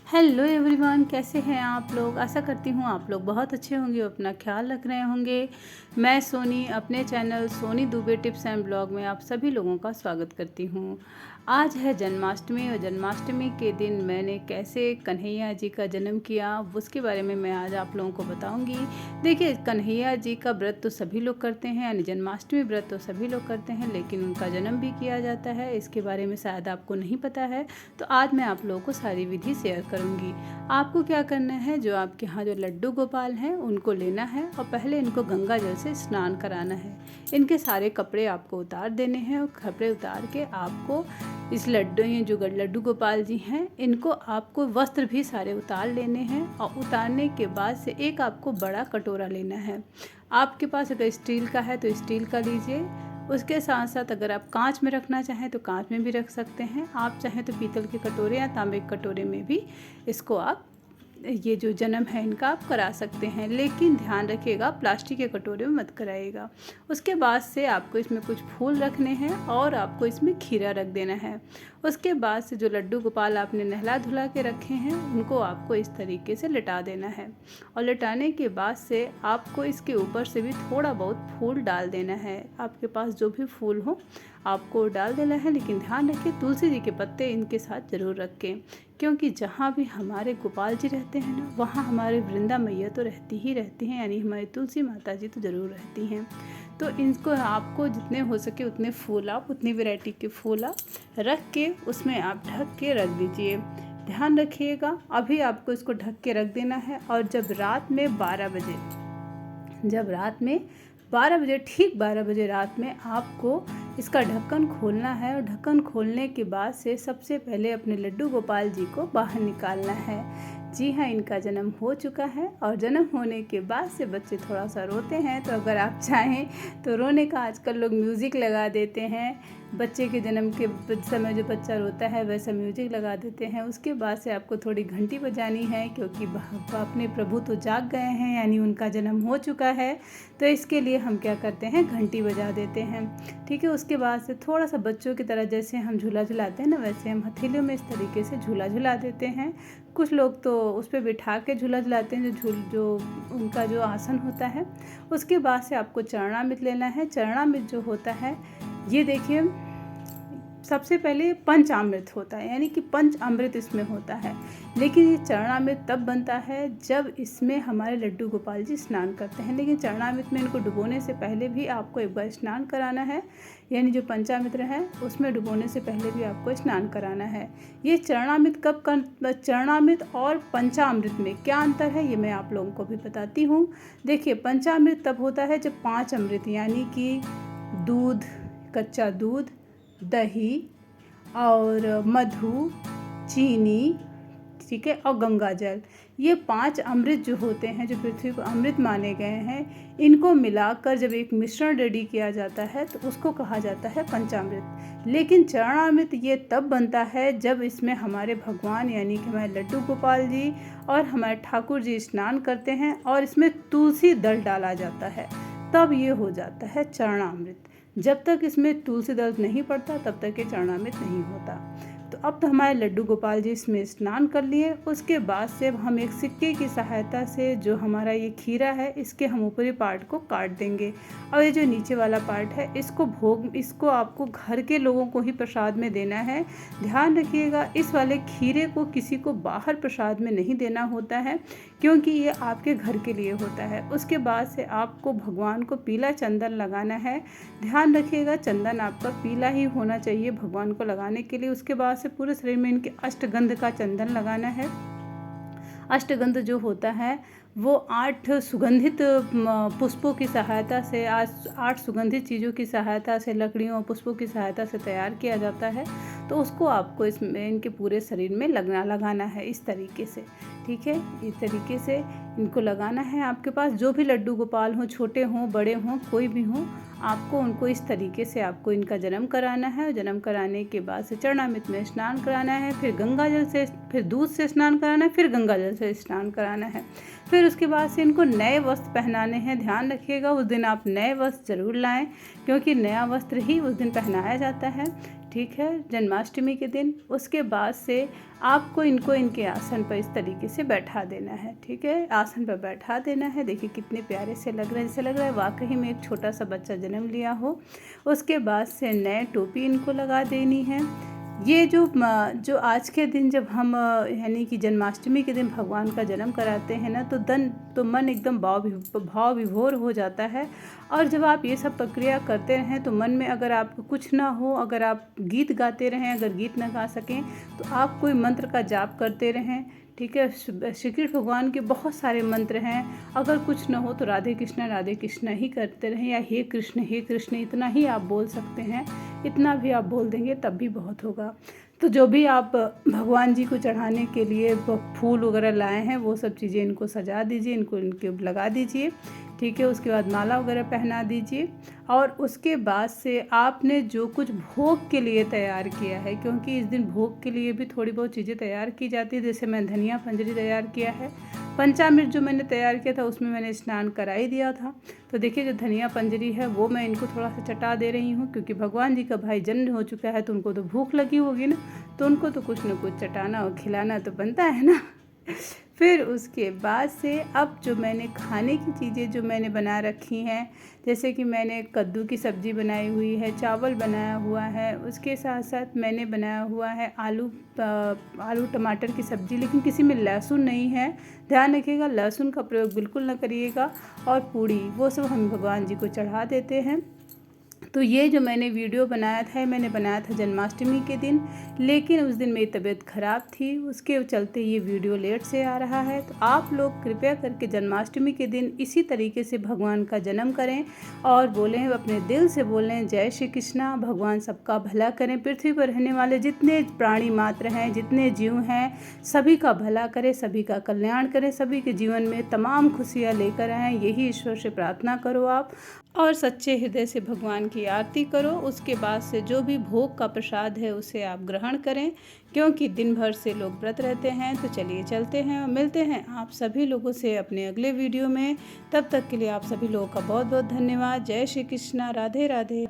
Hello everyone, कैसे हैं आप लोग। आशा करती हूँ आप लोग बहुत अच्छे होंगे, अपना ख्याल रख रहे होंगे। मैं सोनी अपने channel Soni Dubey tips and blog में आप सभी लोगों का स्वागत करती हूँ। आज है जन्माष्टमी और जन्माष्टमी के दिन मैंने कैसे कन्हैया जी का जन्म किया उसके बारे में मैं आज आप लोगों को बताऊंगी। देखिए, कन्हैया जी का व्रत तो सभी लोग करते हैं, यानी जन्माष्टमी व्रत तो सभी लोग करते हैं, लेकिन उनका जन्म भी किया जाता है। इसके बारे में शायद आपको नहीं पता है, तो आज मैं आप लोगों को सारी विधि शेयर करूंगी। आपको क्या करना है, जो आपके यहाँ जो लड्डू गोपाल हैं उनको लेना है और पहले इनको गंगा जल से स्नान कराना है। इनके सारे कपड़े आपको उतार देने हैं और कपड़े उतार के आपको इस ये जो लड्डू गोपाल जी हैं इनको आपको वस्त्र भी सारे उतार लेने हैं। और उतारने के बाद से एक आपको बड़ा कटोरा लेना है। आपके पास अगर स्टील का है तो स्टील का लीजिए। उसके साथ साथ अगर आप कांच में रखना चाहें तो कांच में भी रख सकते हैं। आप चाहें तो पीतल के कटोरे या तांबे के कटोरे में भी इसको आप ये जो जन्म है इनका आप करा सकते हैं, लेकिन ध्यान रखिएगा प्लास्टिक के कटोरे में मत कराइएगा। उसके बाद से आपको इसमें कुछ फूल रखने हैं और आपको इसमें खीरा रख देना है। उसके बाद से जो लड्डू गोपाल आपने नहला धुला के रखे हैं उनको आपको इस तरीके से लिटा देना है। और लिटाने के बाद से आपको इसके ऊपर से भी थोड़ा बहुत फूल डाल देना है। आपके पास जो भी फूल हो आपको डाल देना है, लेकिन ध्यान रखें तुलसी जी के पत्ते इनके साथ ज़रूर रखें, क्योंकि जहाँ भी हमारे गोपाल जी रहते हैं ना वहाँ हमारे वृंदा मैया तो रहती ही रहती हैं, यानी हमारी तुलसी माता जी तो ज़रूर रहती हैं। तो इनको आपको जितने हो सके उतने फूल आप उतनी वैरायटी के फूल आप रख के उसमें आप ढक के रख दीजिए। ध्यान रखिएगा अभी आपको इसको ढक के रख देना है। और जब रात में 12 बजे ठीक 12 बजे रात में आपको इसका ढक्कन खोलना है। और ढक्कन खोलने के बाद से सबसे पहले अपने लड्डू गोपाल जी को बाहर निकालना है। जी हाँ, इनका जन्म हो चुका है और जन्म होने के बाद से बच्चे थोड़ा सा रोते हैं, तो अगर आप चाहें तो रोने का आजकल लोग म्यूज़िक लगा देते हैं। बच्चे के जन्म के समय जो बच्चा रोता है वैसा म्यूजिक लगा देते हैं। उसके बाद से आपको थोड़ी घंटी बजानी है, क्योंकि अपने प्रभु तो जाग गए हैं, यानी उनका जन्म हो चुका है। तो इसके लिए हम क्या करते हैं, घंटी बजा देते हैं। ठीक है, उसके बाद से थोड़ा सा बच्चों की तरह जैसे हम झूला झुलाते हैं ना, वैसे हम हथेलियों में इस तरीके से झूला झुला देते हैं। कुछ लोग तो उस पर बिठा के झूला झुलाते हैं, जो उनका जो आसन होता है। उसके बाद से आपको चरणामृत लेना है। चरणामृत जो होता है ये देखिए, सबसे पहले पंचामृत होता है, यानी कि पंच अमृत इसमें होता है। लेकिन ये चरणामृत तब बनता है जब इसमें हमारे लड्डू गोपाल जी स्नान करते हैं। लेकिन चरणामृत में इनको डुबोने से पहले भी आपको एक बार स्नान कराना है, यानी जो पंचामृत है उसमें डुबोने से पहले भी आपको स्नान कराना है। ये चरणामृत और पंचामृत में क्या अंतर है ये मैं आप लोगों को भी बताती हूँ। देखिए, पंचामृत तब होता है जब 5 अमृत, यानी कि दूध, कच्चा दूध, दही और मधु, चीनी, ठीक है, और गंगा जल, ये 5 अमृत जो होते हैं, जो पृथ्वी को अमृत माने गए हैं, इनको मिलाकर जब एक मिश्रण रेडी किया जाता है तो उसको कहा जाता है पंचामृत। लेकिन चरणामृत ये तब बनता है जब इसमें हमारे भगवान, यानी कि हमारे लड्डू गोपाल जी और हमारे ठाकुर जी स्नान करते हैं और इसमें तुलसी दल डाला जाता है, तब ये हो जाता है चरणामृत। जब तक इसमें तुलसी दल नहीं पड़ता तब तक ये चरणामृत नहीं होता। तो अब तो हमारे लड्डू गोपाल जी इसमें स्नान कर लिए। उसके बाद से हम एक सिक्के की सहायता से जो हमारा ये खीरा है इसके हम ऊपरी पार्ट को काट देंगे, और ये जो नीचे वाला पार्ट है इसको आपको घर के लोगों को ही प्रसाद में देना है। ध्यान रखिएगा इस वाले खीरे को किसी को बाहर प्रसाद में नहीं देना होता है, क्योंकि ये आपके घर के लिए होता है। उसके बाद से आपको भगवान को पीला चंदन लगाना है। ध्यान रखिएगा चंदन आपका पीला ही होना चाहिए भगवान को लगाने के लिए। उसके बाद से पूरे शरीर में इनके अष्टगंध का चंदन लगाना है। अष्टगंध जो होता है वो 8 सुगंधित पुष्पों की सहायता से, 8 सुगंधित चीज़ों की सहायता से, लकड़ियों और पुष्पों की सहायता से तैयार किया जाता है। तो उसको आपको इसमें इनके पूरे शरीर में लगाना है इस तरीके से। ठीक है, इस तरीके से इनको लगाना है। आपके पास जो भी लड्डू गोपाल हों, छोटे हों बड़े हों कोई भी हों, आपको उनको इस तरीके से आपको इनका जन्म कराना है। जन्म कराने के बाद से चरणामृत में स्नान कराना है, फिर गंगा जल से, फिर दूध से स्नान कराना है, फिर गंगा जल से स्नान कराना है। फिर उसके बाद से इनको नए वस्त्र पहनाने हैं। ध्यान रखिएगा उस दिन आप नए वस्त्र ज़रूर लाएं, क्योंकि नया वस्त्र ही उस दिन पहनाया जाता है। ठीक है, जन्माष्टमी के दिन। उसके बाद से आपको इनको इनके आसन पर इस तरीके से बैठा देना है, ठीक है, आसन पर बैठा देना है। देखिए कितने प्यारे से लग रहे हैं, जैसे लग रहा है वाकई में एक छोटा सा बच्चा जन्म लिया हो। उसके बाद से नए टोपी इनको लगा देनी है। ये जो आज के दिन जब हम यानी कि जन्माष्टमी के दिन भगवान का जन्म कराते हैं ना, तो मन एकदम भाव विभोर हो जाता है। और जब आप ये सब प्रक्रिया करते रहें तो मन में अगर आपको कुछ ना हो, अगर आप गीत गाते रहें, अगर गीत ना गा सकें तो आप कोई मंत्र का जाप करते रहें, ठीक है। श्री कृष्ण भगवान के बहुत सारे मंत्र हैं। अगर कुछ ना हो तो राधे कृष्णा ही करते रहें, या हे कृष्ण इतना ही आप बोल सकते हैं। इतना भी आप बोल देंगे तब भी बहुत होगा। तो जो भी आप भगवान जी को चढ़ाने के लिए फूल वगैरह लाए हैं वो सब चीज़ें इनको सजा दीजिए, इनके लगा दीजिए, ठीक है। उसके बाद माला वगैरह पहना दीजिए। और उसके बाद से आपने जो कुछ भोग के लिए तैयार किया है, क्योंकि इस दिन भोग के लिए भी थोड़ी बहुत चीज़ें तैयार की जाती है। जैसे मैं धनिया पंजरी तैयार किया है, पंचामृत जो मैंने तैयार किया था उसमें मैंने स्नान करा ही दिया था। तो देखिए जो धनिया पंजरी है वो मैं इनको थोड़ा सा चटा दे रही हूँ, क्योंकि भगवान जी का भाई जन्म हो चुका है तो उनको तो भूख लगी होगी ना, तो उनको तो कुछ ना कुछ चटाना और खिलाना तो बनता है ना। फिर उसके बाद से अब जो मैंने खाने की चीज़ें जो मैंने बना रखी हैं, जैसे कि मैंने कद्दू की सब्ज़ी बनाई हुई है, चावल बनाया हुआ है, उसके साथ साथ मैंने बनाया हुआ है आलू टमाटर की सब्ज़ी, लेकिन किसी में लहसुन नहीं है, ध्यान रखिएगा लहसुन का प्रयोग बिल्कुल ना करिएगा। और पूड़ी, वो सब हम भगवान जी को चढ़ा देते हैं। तो ये जो मैंने वीडियो बनाया था, मैंने बनाया था जन्माष्टमी के दिन, लेकिन उस दिन मेरी तबीयत ख़राब थी, उसके चलते ये वीडियो लेट से आ रहा है। तो आप लोग कृपया करके जन्माष्टमी के दिन इसी तरीके से भगवान का जन्म करें और बोलें, अपने दिल से बोलें जय श्री कृष्णा, भगवान सबका भला करें। पृथ्वी पर रहने वाले जितने प्राणी मात्र हैं, जितने जीव हैं, सभी का भला करें, सभी का कल्याण करें, सभी के जीवन में तमाम खुशियाँ लेकर आएँ, यही ईश्वर से प्रार्थना करो आप। और सच्चे हृदय से भगवान की आरती करो। उसके बाद से जो भी भोग का प्रसाद है उसे आप ग्रहण करें, क्योंकि दिन भर से लोग व्रत रहते हैं। तो चलिए चलते हैं और मिलते हैं आप सभी लोगों से अपने अगले वीडियो में। तब तक के लिए आप सभी लोगों का बहुत बहुत धन्यवाद। जय श्री कृष्णा, राधे राधे।